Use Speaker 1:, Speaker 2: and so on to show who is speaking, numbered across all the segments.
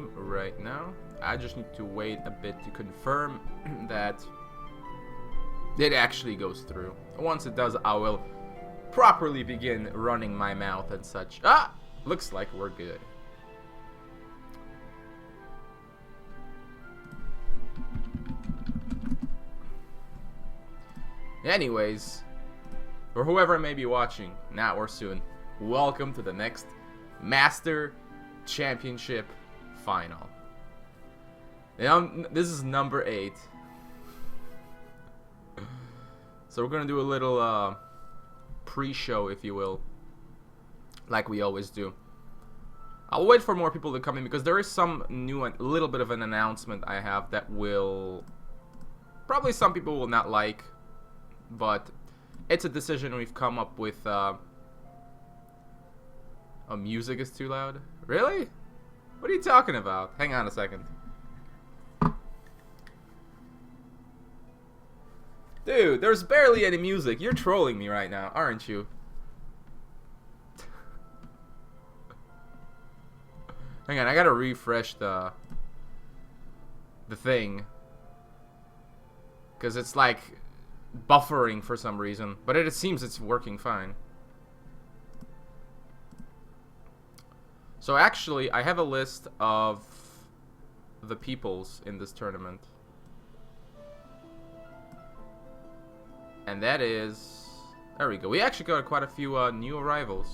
Speaker 1: stream right now. I just need to wait a bit to confirm that it actually goes through. Once it does, I will properly begin running my mouth and such. Ah! Looks like we're good. Anyways, or whoever may be watching, now or soon, welcome to the next Master Championship Final. Now, this is number 8. So we're gonna do a little pre-show, if you will, like we always do. I'll wait for more people to come in because there is some new, a little bit of an announcement I have that will probably some people will not like, but it's a decision we've come up with. Oh, music is too loud? Really? What are you talking about? Hang on a second. Dude, there's barely any music. You're trolling me right now, aren't you? Hang on, I gotta refresh the thing. Because it's like buffering for some reason. But it seems it's working fine. So actually, I have a list of the peoples in this tournament. And that is... There we go. We actually got quite a few new arrivals.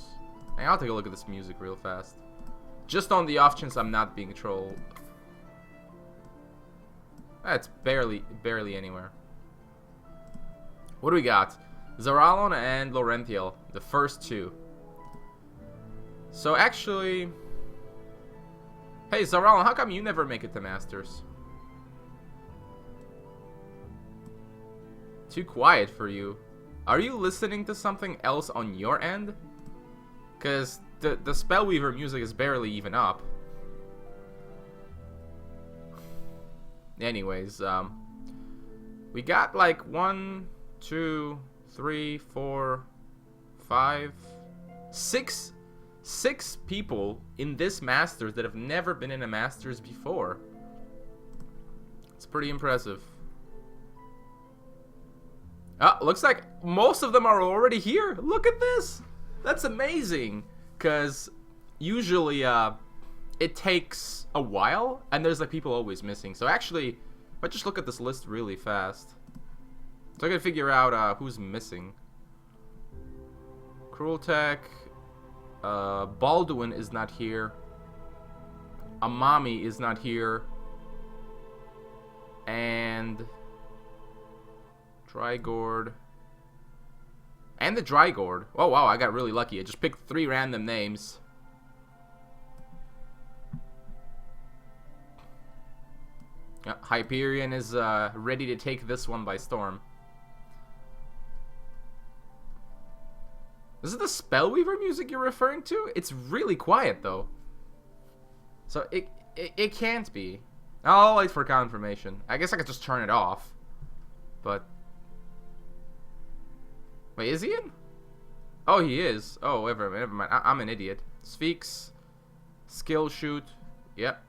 Speaker 1: Hey, I'll take a look at this music real fast. Just on the off chance I'm not being trolled. That's barely anywhere. What do we got? Zaralon and Laurentiel, the first two. So actually... Hey, Zaralon, how come you never make it to Masters? Too quiet for you. Are you listening to something else on your end? Because the Spellweaver music is barely even up. Anyways, we got like 1, 2, 3, 4, 5, 6 people in this Masters that have never been in a Masters before. It's pretty impressive. Looks like most of them are already here. Look at this. That's amazing. Because usually it takes a while and there's like people always missing. So actually, if I just look at this list really fast, so I can figure out who's missing. Crueltech, Baldwin is not here. Amami is not here. And Drygord. And the Drygord. Oh wow, I got really lucky. I just picked 3 random names. Hyperion is ready to take this one by storm. Is it the Spellweaver music you're referring to? It's really quiet though. So it can't be. I'll wait for confirmation. I guess I could just turn it off. But wait, is he in? Oh, he is. Oh, never mind. I'm an idiot. Sphex, Skill Shoot. Yep.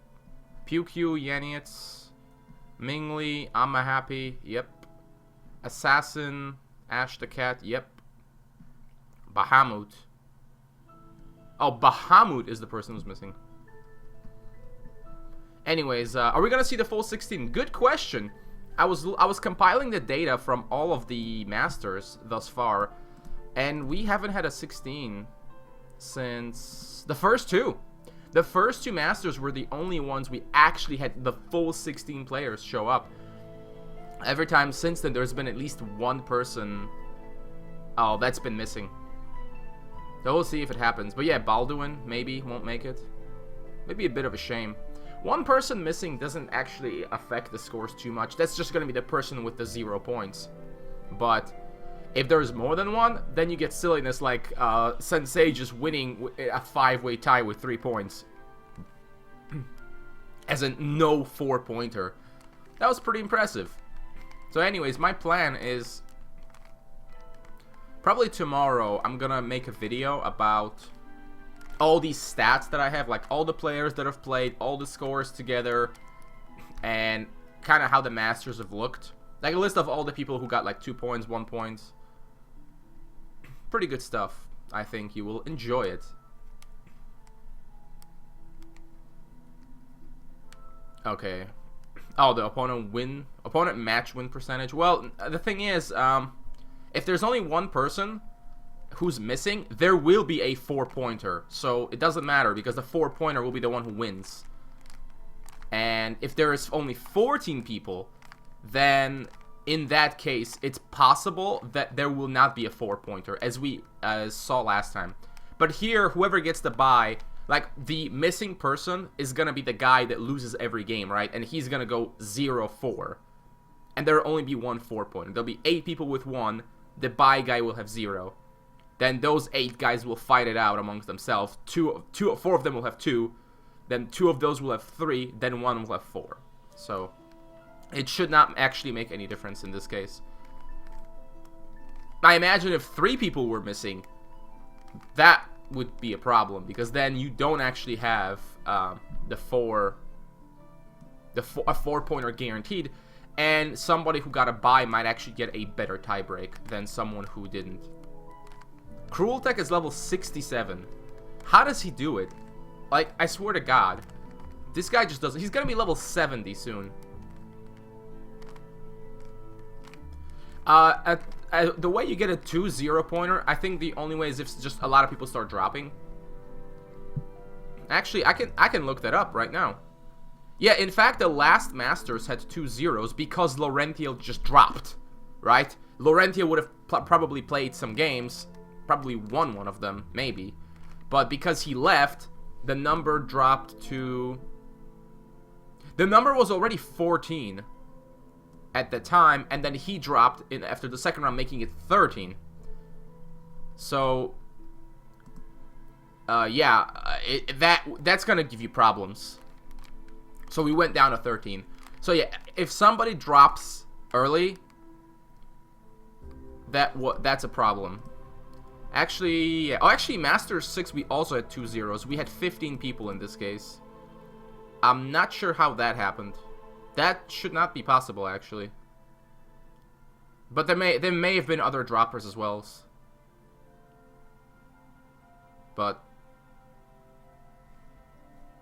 Speaker 1: Pew Yanietz, Mingli, I'm a Happy. Yep. Assassin, Ash the Cat. Yep. Bahamut. Oh, Bahamut is the person who's missing. Anyways, are we gonna see the full 16? Good question. I was compiling the data from all of the Masters thus far, and we haven't had a 16 since the first 2. The first 2 Masters were the only ones we actually had the full 16 players show up. Every time since then, there's been at least one person that's been missing. So we'll see if it happens. But yeah, Baldwin maybe won't make it. Maybe a bit of a shame. One person missing doesn't actually affect the scores too much. That's just going to be the person with the 0 points. But if there's more than one, then you get silliness like Sensei just winning a 5-way tie with 3 points. As a no 4-pointer. That was pretty impressive. So anyways, my plan is probably tomorrow I'm going to make a video about... all these stats that I have, like all the players that have played, all the scores together, and kind of how the Masters have looked. Like a list of all the people who got like 2 points, 1 point. Pretty good stuff. I think you will enjoy it. Okay. Oh, the opponent match win percentage. Well, the thing is, if there's only one person who's missing, there will be a 4-pointer. So it doesn't matter because the 4-pointer will be the one who wins. And if there is only 14 people, then in that case, it's possible that there will not be a 4-pointer, as we saw last time. But here, whoever gets the bye, like, the missing person is gonna be the guy that loses every game, right? And he's gonna go 0-4. And there'll only be one 4-pointer. There'll be 8 people with 1. The bye guy will have 0. Then those 8 guys will fight it out amongst themselves. 4 of them will have 2. Then 2 of those will have 3. Then 1 will have 4. So it should not actually make any difference in this case. I imagine if 3 people were missing, that would be a problem, because then you don't actually have a 4-pointer guaranteed, and somebody who got a bye might actually get a better tiebreak than someone who didn't. Cruel Tech is level 67. How does he do it? Like, I swear to God, this guy just doesn't. He's gonna be level 70 soon. The way you get a 2 0-pointer, I think the only way is if just a lot of people start dropping. Actually, I can look that up right now. Yeah, in fact, the last Masters had 2 0s because Laurentiel just dropped, right? Laurentiel would have probably played some games, probably won one of them, maybe. But because he left, the number dropped to... The number was already 14 at the time, and then he dropped in after the second round, making it 13. So, yeah, that's gonna give you problems. So we went down to 13. So yeah, if somebody drops early, that's a problem. Actually, yeah. Oh, actually, Masters 6 we also had 2 0s. We had 15 people in this case. I'm not sure how that happened. That should not be possible, actually. But there may have been other droppers as well. But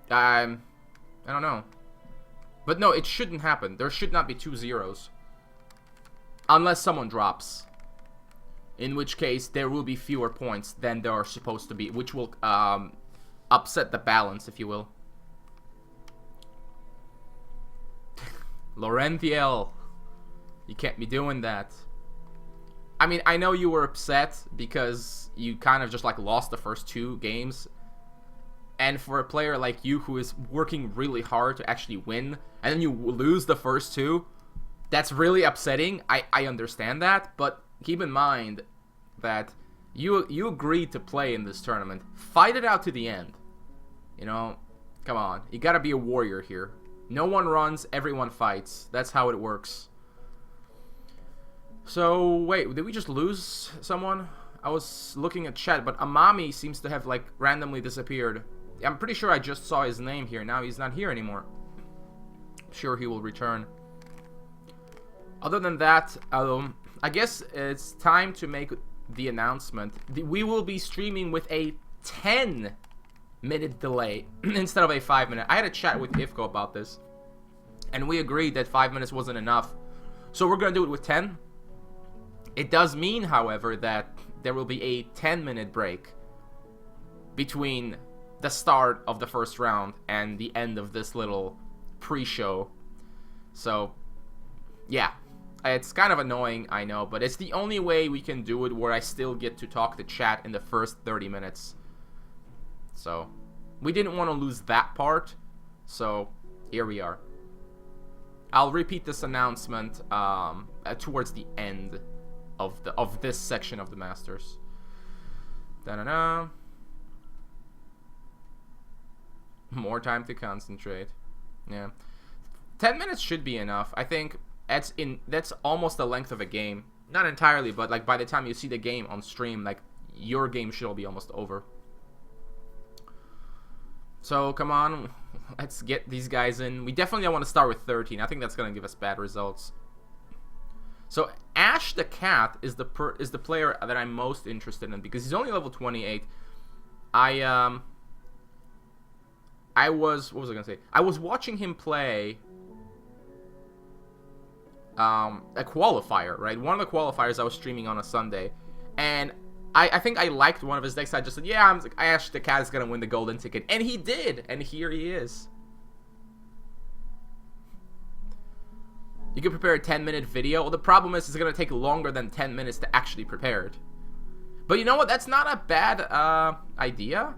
Speaker 1: I don't know. But no, it shouldn't happen. There should not be 2 0s. Unless someone drops. In which case, there will be fewer points than there are supposed to be, which will upset the balance, if you will. Laurentiel, you can't be doing that. I mean, I know you were upset because you kind of just like lost the first 2 games. And for a player like you who is working really hard to actually win, and then you lose the first 2, that's really upsetting. I understand that, but keep in mind that you agreed to play in this tournament. Fight it out to the end. You know, come on. You gotta be a warrior here. No one runs, everyone fights. That's how it works. So, wait, did we just lose someone? I was looking at chat, but Amami seems to have, like, randomly disappeared. I'm pretty sure I just saw his name here. Now he's not here anymore. I'm sure he will return. Other than that, I guess it's time to make the announcement. We will be streaming with a 10-minute delay instead of a 5-minute. I had a chat with Ifko about this, and we agreed that 5 minutes wasn't enough. So we're going to do it with 10. It does mean, however, that there will be a 10-minute break between the start of the first round and the end of this little pre-show. So, yeah. It's kind of annoying, I know, but it's the only way we can do it where I still get to talk to chat in the first 30 minutes. So, we didn't want to lose that part, so here we are. I'll repeat this announcement towards the end of this section of the Masters. Da-da-da. More time to concentrate. Yeah. 10 minutes should be enough. I think that's almost the length of a game. Not entirely, but like by the time you see the game on stream, like your game should all be almost over. So, come on. Let's get these guys in. We definitely don't want to start with 13. I think that's going to give us bad results. So, Ash the Cat is the player that I'm most interested in because he's only level 28. What was I going to say? I was watching him play a qualifier, right? One of the qualifiers I was streaming on a Sunday, and I think I liked one of his decks. I just said, yeah, Ash the Cat is going to win the golden ticket, and he did, and here he is. You can prepare a 10-minute video. Well, the problem is it's going to take longer than 10 minutes to actually prepare it. But you know what? That's not a bad idea.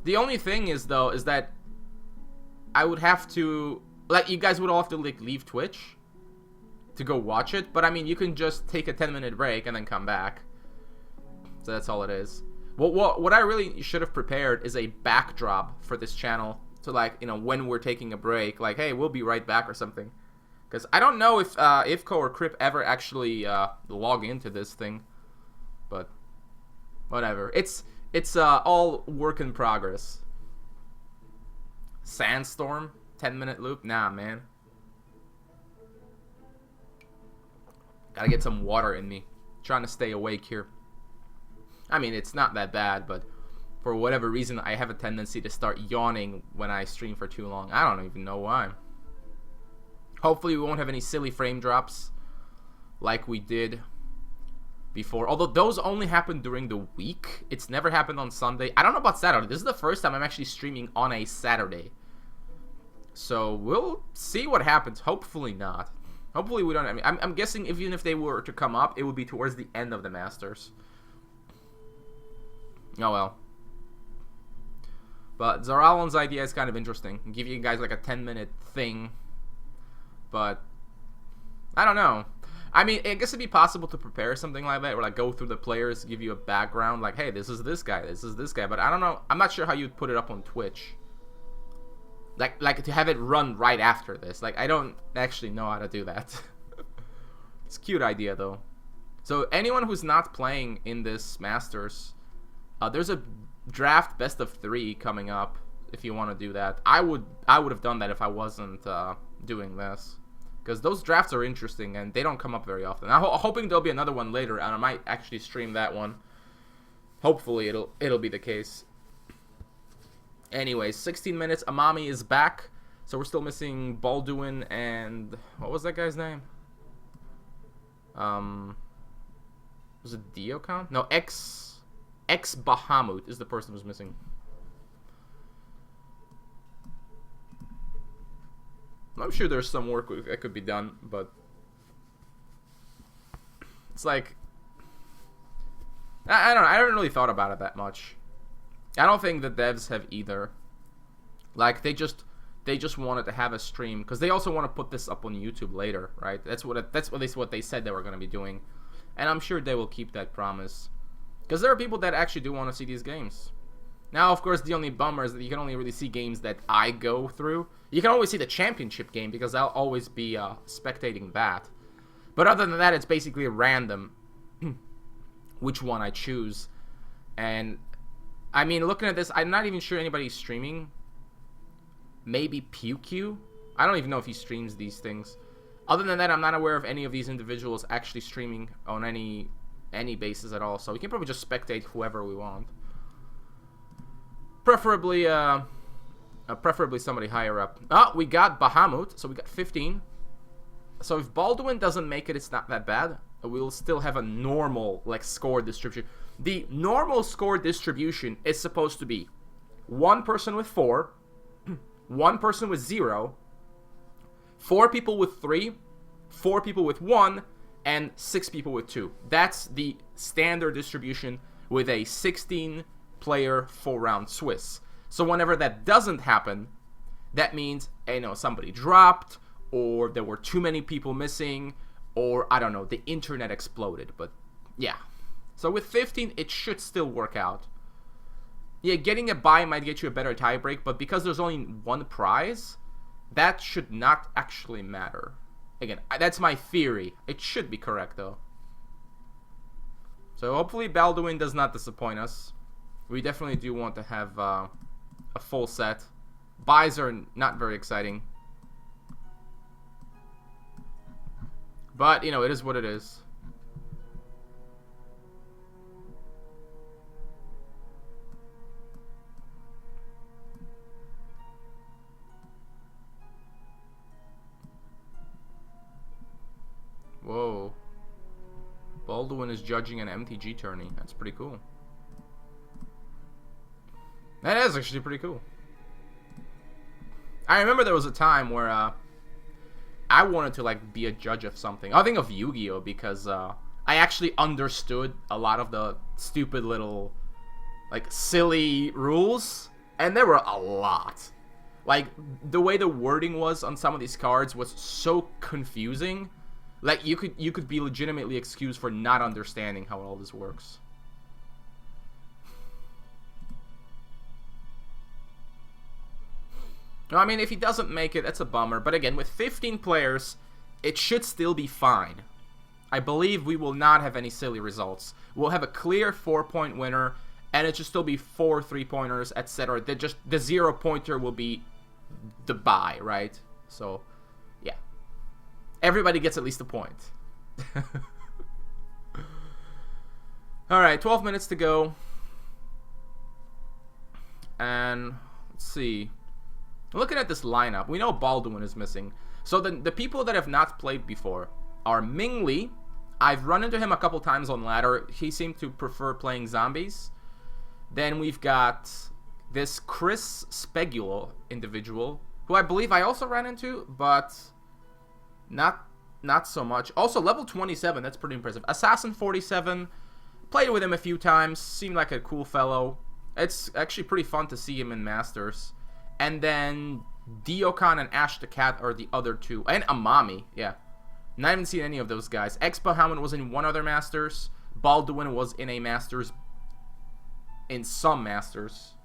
Speaker 1: The only thing is, though, is that I would have to... Like, you guys would all have to, like, leave Twitch to go watch it. But, I mean, you can just take a 10-minute break and then come back. So that's all it is. What I really should have prepared is a backdrop for this channel. So, like, you know, when we're taking a break, like, hey, we'll be right back or something. Because I don't know if Ivko or Crip ever actually log into this thing. But whatever. It's all work in progress. Sandstorm? 10-minute loop? Nah, man. Gotta get some water in me. Trying to stay awake here. I mean, it's not that bad, but for whatever reason, I have a tendency to start yawning when I stream for too long. I don't even know why. Hopefully we won't have any silly frame drops like we did before. Although those only happen during the week. It's never happened on Sunday. I don't know about Saturday. This is the first time I'm actually streaming on a Saturday. So we'll see what happens. Hopefully not. Hopefully we don't. I mean, I'm guessing even if they were to come up, it would be towards the end of the Masters. Oh well. But Zaralon's idea is kind of interesting. Give you guys like a 10-minute thing. But I don't know. I mean, I guess it'd be possible to prepare something like that, or like go through the players, give you a background, like, hey, this is this guy, this is this guy. But I don't know. I'm not sure how you'd put it up on Twitch. Like to have it run right after this. Like, I don't actually know how to do that. It's a cute idea though. So anyone who's not playing in this Masters, there's a draft best of 3 coming up. If you want to do that, I would have done that if I wasn't doing this, because those drafts are interesting and they don't come up very often. I'm hoping there'll be another one later, and I might actually stream that one. Hopefully it'll be the case. Anyways, 16 minutes. Amami is back, so we're still missing Balduin and what was that guy's name? Was it Diokon? No, X Bahamut is the person who's missing. I'm sure there's some work that could be done, but it's like I don't know. I haven't really thought about it that much. I don't think the devs have either. Like they just wanted to have a stream because they also want to put this up on YouTube later, right? That's what they said they were going to be doing, and I'm sure they will keep that promise because there are people that actually do want to see these games. Now, of course, the only bummer is that you can only really see games that I go through. You can always see the championship game because I'll always be spectating that. But other than that, it's basically random which one I choose. And, I mean, looking at this, I'm not even sure anybody's streaming. Maybe PewQ? I don't even know if he streams these things. Other than that, I'm not aware of any of these individuals actually streaming on any basis at all. So we can probably just spectate whoever we want. Preferably somebody higher up. Oh, we got Bahamut, so we got 15. So if Balduin doesn't make it, it's not that bad. We'll still have a normal, like, score distribution. The normal score distribution is supposed to be 1 person with 4, 1 person with 0, 4 people with 3, 4 people with 1, and 6 people with 2. That's the standard distribution with a 16-player 4-round Swiss. So whenever that doesn't happen, that means, you know, somebody dropped, or there were too many people missing, or, I don't know, the internet exploded. But, yeah. So with 15, it should still work out. Yeah, getting a bye might get you a better tiebreak, but because there's only 1 prize, that should not actually matter. Again, that's my theory. It should be correct, though. So hopefully Balduin does not disappoint us. We definitely do want to have a full set. Buys are not very exciting. But, you know, it is what it is. Whoa. Baldwin is judging an MTG tourney. That's pretty cool. That is actually pretty cool. I remember there was a time where I wanted to like be a judge of something. I think of Yu-Gi-Oh! Because I actually understood a lot of the stupid little like silly rules, and there were a lot. Like the way the wording was on some of these cards was so confusing. Like you could be legitimately excused for not understanding how all this works. No, I mean, if he doesn't make it, that's a bummer. But again, with 15 players, it should still be fine. I believe we will not have any silly results. We'll have a clear 4-point winner, and it should still be 4 3-pointers, etc. The 0-pointer will be the bye, right? So, yeah. Everybody gets at least a point. Alright, 12 minutes to go. And, let's see. Looking at this lineup, we know Baldwin is missing. So the people that have not played before are Ming Lee. I've run into him a couple times on ladder. He seemed to prefer playing zombies. Then we've got this Chris Spegulo individual, who I believe I also ran into, but not so much. Also, level 27, that's pretty impressive. Assassin 47, played with him a few times, seemed like a cool fellow. It's actually pretty fun to see him in Masters. And then Diokon and Ash the Cat are the other two. And Amami, yeah. Not even seen any of those guys. X-Bahamut was in one other Masters. Baldwin was in a Masters. In some Masters.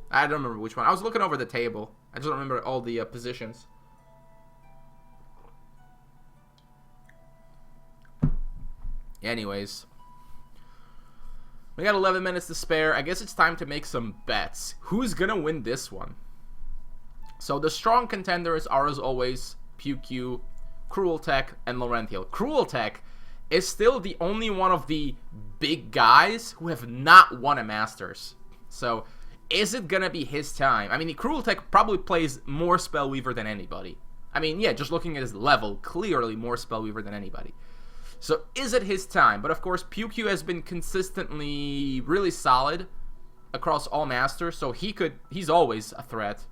Speaker 1: I don't remember which one. I was looking over the table. I just don't remember all the positions. Anyways. We got 11 minutes to spare. I guess it's time to make some bets. Who's gonna win this one? So the strong contenders are, as always, PewQ, Cruel Tech, and Laurential. Cruel Tech is still the only one of the big guys who have not won a Masters. So is it gonna be his time? I mean, Cruel Tech probably plays more Spellweaver than anybody. I mean, yeah, just looking at his level, clearly more Spellweaver than anybody. So is it his time? But of course, PewQ has been consistently really solid across all Masters, so he's always a threat.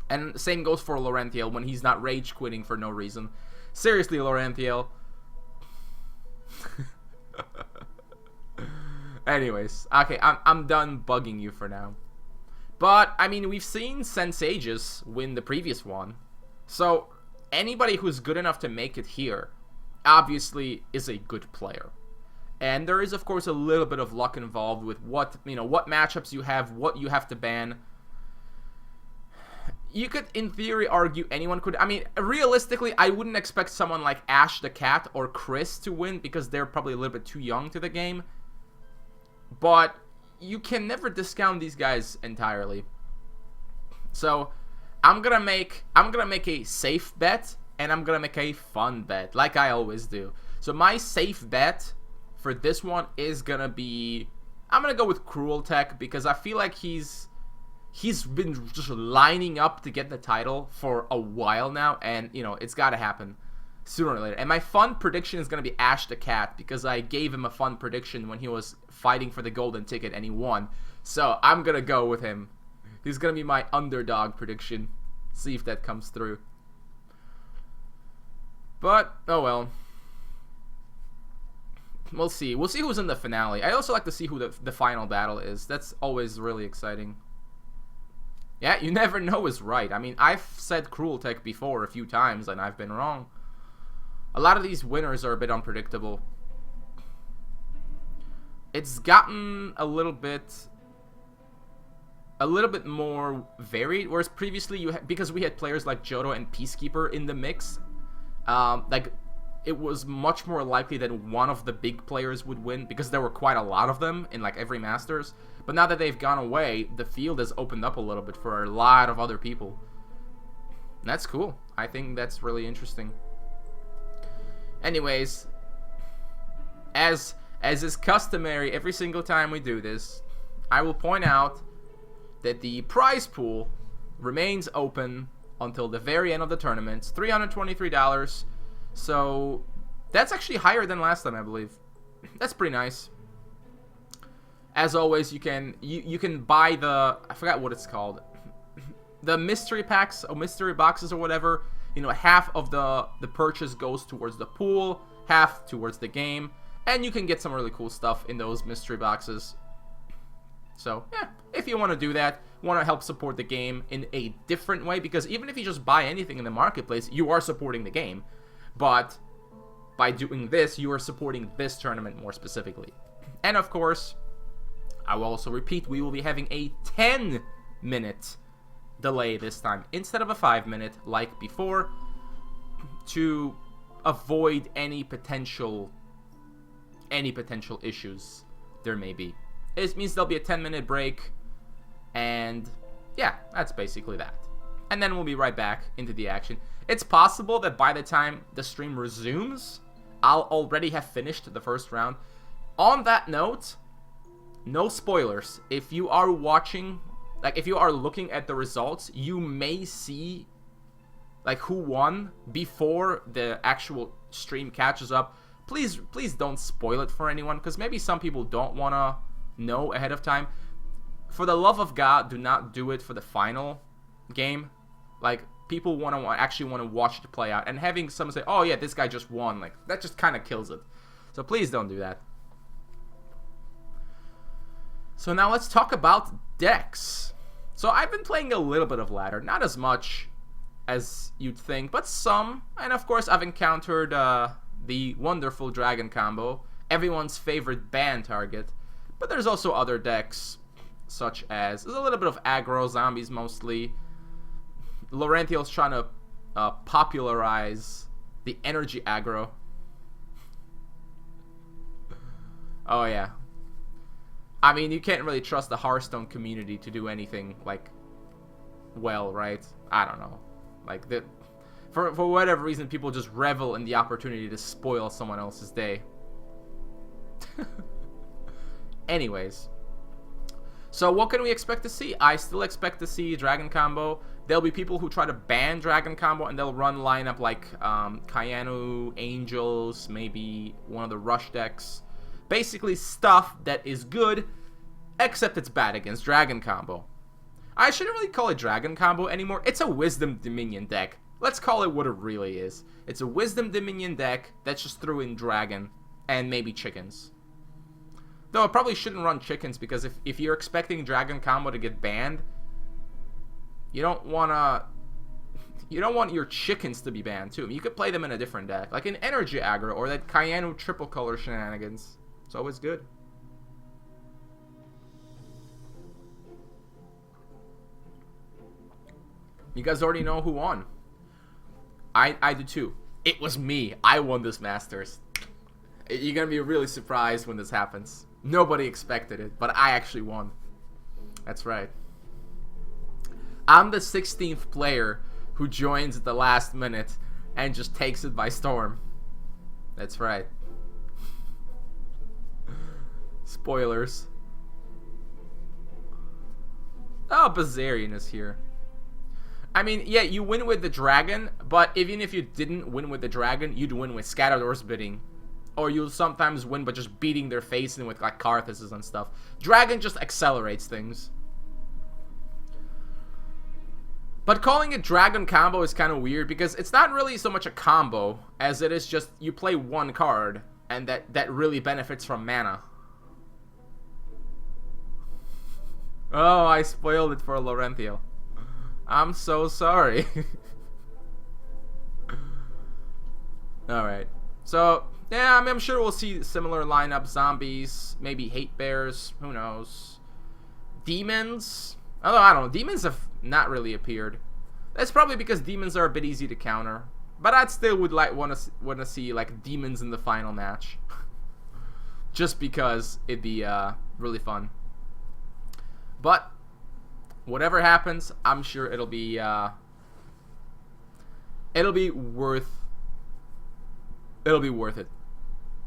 Speaker 1: And the same goes for Laurential when he's not rage quitting for no reason. Seriously, Laurential. Anyways, okay, I'm done bugging you for now. But I mean, we've seen Sensages win the previous one, so anybody who's good enough to make it here obviously is a good player. And there is, of course, a little bit of luck involved with what matchups you have, what you have to ban. You could, in theory, argue anyone could. I mean, realistically, I wouldn't expect someone like Ash the Cat or Chris to win because they're probably a little bit too young to the game. But you can never discount these guys entirely. So I'm gonna make a safe bet. And I'm going to make a fun bet, like I always do. So my safe bet for this one is going to be... I'm going to go with Cruel Tech, because I feel like he's been just lining up to get the title for a while now. And, you know, it's got to happen sooner or later. And my fun prediction is going to be Ash the Cat, because I gave him a fun prediction when he was fighting for the golden ticket and he won. So I'm going to go with him. He's going to be my underdog prediction. See if that comes through. But, oh well. We'll see. We'll see who's in the finale. I also like to see who the final battle is. That's always really exciting. Yeah, you never know is right. I mean, I've said Cruel Tech before a few times, and I've been wrong. A lot of these winners are a bit unpredictable. It's gotten a little bit more varied, whereas previously because we had players like Johto and Peacekeeper in the mix, like it was much more likely that one of the big players would win because there were quite a lot of them in like every Masters. But now that they've gone away, the field has opened up a little bit for a lot of other people. And that's cool. I think that's really interesting. Anyways, as is customary every single time we do this, I will point out that the prize pool remains open until the very end of the tournament. It's $323. So that's actually higher than last time, I believe. That's pretty nice. As always, you can buy the, I forgot what it's called, the mystery packs or mystery boxes or whatever. You know, half of the purchase goes towards the pool, half towards the game, and you can get some really cool stuff in those mystery boxes. So yeah, if you want to do that, want to help support the game in a different way, because even if you just buy anything in the marketplace, you are supporting the game. But by doing this, you are supporting this tournament more specifically. And of course, I will also repeat, we will be having a 10-minute delay this time instead of a 5-minute like before, to avoid any potential issues there may be. It means there'll be a 10-minute break, and yeah, that's basically that. And then we'll be right back into the action. It's possible that by the time the stream resumes, I'll already have finished the first round. On that note, no spoilers. If you are watching, like if you are looking at the results, you may see like who won before the actual stream catches up. Please don't spoil it for anyone, because maybe some people don't want to know ahead of time. For the love of God, do not do it for the final game. Like, people actually want to watch it play out, and having someone say, oh yeah, this guy just won, like, that just kind of kills it. So please don't do that. So now let's talk about decks. So I've been playing a little bit of ladder, not as much as you'd think, but some. And of course I've encountered the wonderful dragon combo, everyone's favorite ban target. But there's also other decks, such as, there's a little bit of aggro, zombies mostly. Laurential's trying to popularize the energy aggro. Oh yeah. I mean, you can't really trust the Hearthstone community to do anything, like, well, right? I don't know. Like, for whatever reason, people just revel in the opportunity to spoil someone else's day. Anyways. So what can we expect to see? I still expect to see Dragon Combo. There'll be people who try to ban Dragon Combo, and they'll run lineup like Kayanu, Angels, maybe one of the Rush decks. Basically stuff that is good, except it's bad against Dragon Combo. I shouldn't really call it Dragon Combo anymore. It's a Wisdom Dominion deck. Let's call it what it really is. It's a Wisdom Dominion deck that just threw in Dragon and maybe chickens. Though I probably shouldn't run chickens, because if you're expecting Dragon Combo to get banned, you don't want your chickens to be banned too. I mean, you could play them in a different deck, like an Energy Aggro or that Kayanu triple color shenanigans. It's always good. You guys already know who won. I do too. It was me. I won this Masters. You're gonna be really surprised when this happens. Nobody expected it, but I actually won. That's right. I'm the 16th player who joins at the last minute and just takes it by storm. That's right. Spoilers. Oh, Bazarian is here. I mean, yeah, you win with the dragon, but even if you didn't win with the dragon, you'd win with Scattered Bidding. Or you'll sometimes win by just beating their face in with like Karthuses and stuff. Dragon just accelerates things. But calling it Dragon Combo is kind of weird, because it's not really so much a combo as it is just you play one card, and that really benefits from mana. Oh, I spoiled it for Laurential. I'm so sorry. Alright. So, yeah, I mean, I'm sure we'll see similar lineup. Zombies, maybe Hate Bears, who knows. Demons? Although, I don't know. Demons have not really appeared. That's probably because demons are a bit easy to counter. But I'd still would like want to see like Demons in the final match, just because it'd be really fun. But whatever happens, I'm sure it'll be worth it.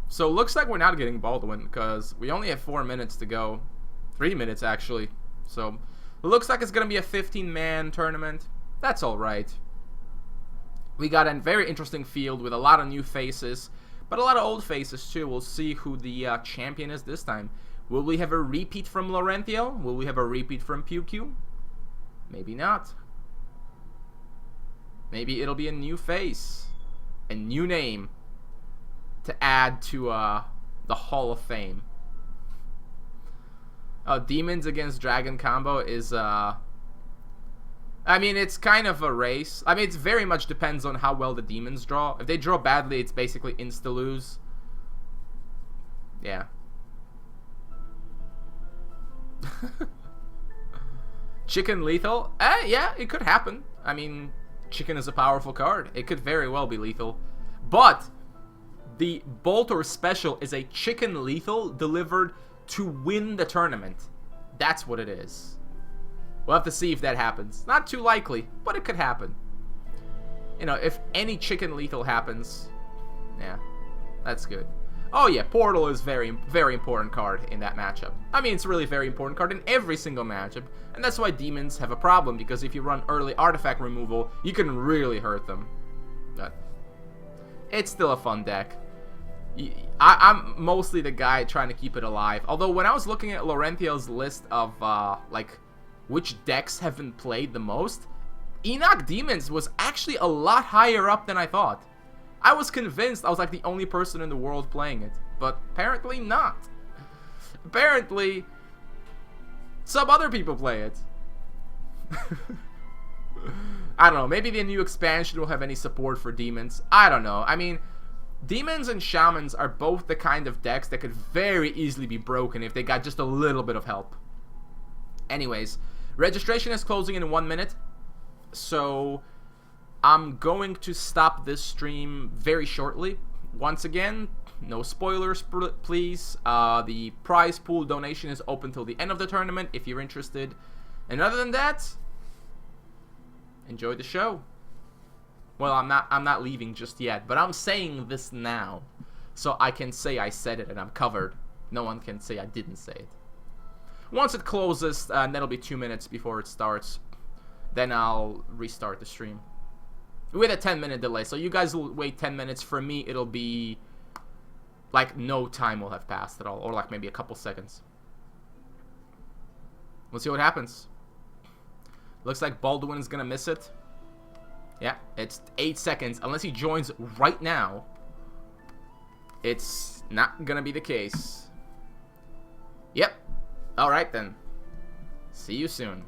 Speaker 1: So looks like we're not getting Baldwin because we only have 4 minutes to go, 3 minutes actually. So it looks like it's gonna be a 15-man tournament. That's all right. We got a very interesting field with a lot of new faces, but a lot of old faces too. We'll see who the champion is this time. Will we have a repeat from Laurentio? Will we have a repeat from Pew? Maybe not. Maybe it'll be a new face, a new name to add to the Hall of Fame. Demons against Dragon combo is I mean, it's kind of a race. I mean, it very much depends on how well the Demons draw. If they draw badly, it's basically insta-lose. Yeah. Chicken lethal? Yeah, it could happen. I mean, Chicken is a powerful card. It could very well be lethal. But the Boltor special is a Chicken lethal delivered to win the tournament. That's what it is. We'll have to see if that happens. Not too likely, but it could happen. You know, if any Chicken lethal happens, yeah, that's good. Oh yeah, Portal is very, very important card in that matchup. I mean, it's a really very important card in every single matchup, and that's why Demons have a problem, because if you run early artifact removal, you can really hurt them. But it's still a fun deck. I'm mostly the guy trying to keep it alive. Although when I was looking at Laurentio's list of like which decks haven't played the most, Enoch Demons was actually a lot higher up than I thought. I was convinced I was like the only person in the world playing it, but apparently not. Apparently, some other people play it. I don't know, maybe the new expansion will have any support for Demons. I don't know. I mean, Demons and Shamans are both the kind of decks that could very easily be broken if they got just a little bit of help. Anyways, registration is closing in 1 minute, so I'm going to stop this stream very shortly. Once again, no spoilers, please. The prize pool donation is open till the end of the tournament if you're interested. And other than that, enjoy the show. Well, I'm not leaving just yet, but I'm saying this now, so I can say I said it and I'm covered. No one can say I didn't say it. Once it closes, and that'll be 2 minutes before it starts, then I'll restart the stream. With a 10-minute delay, so you guys will wait 10 minutes. For me, it'll be like no time will have passed at all, or like maybe a couple seconds. We'll see what happens. Looks like Baldwin is gonna miss it. Yeah, it's 8 seconds. Unless he joins right now, it's not gonna be the case. Yep. Alright then. See you soon.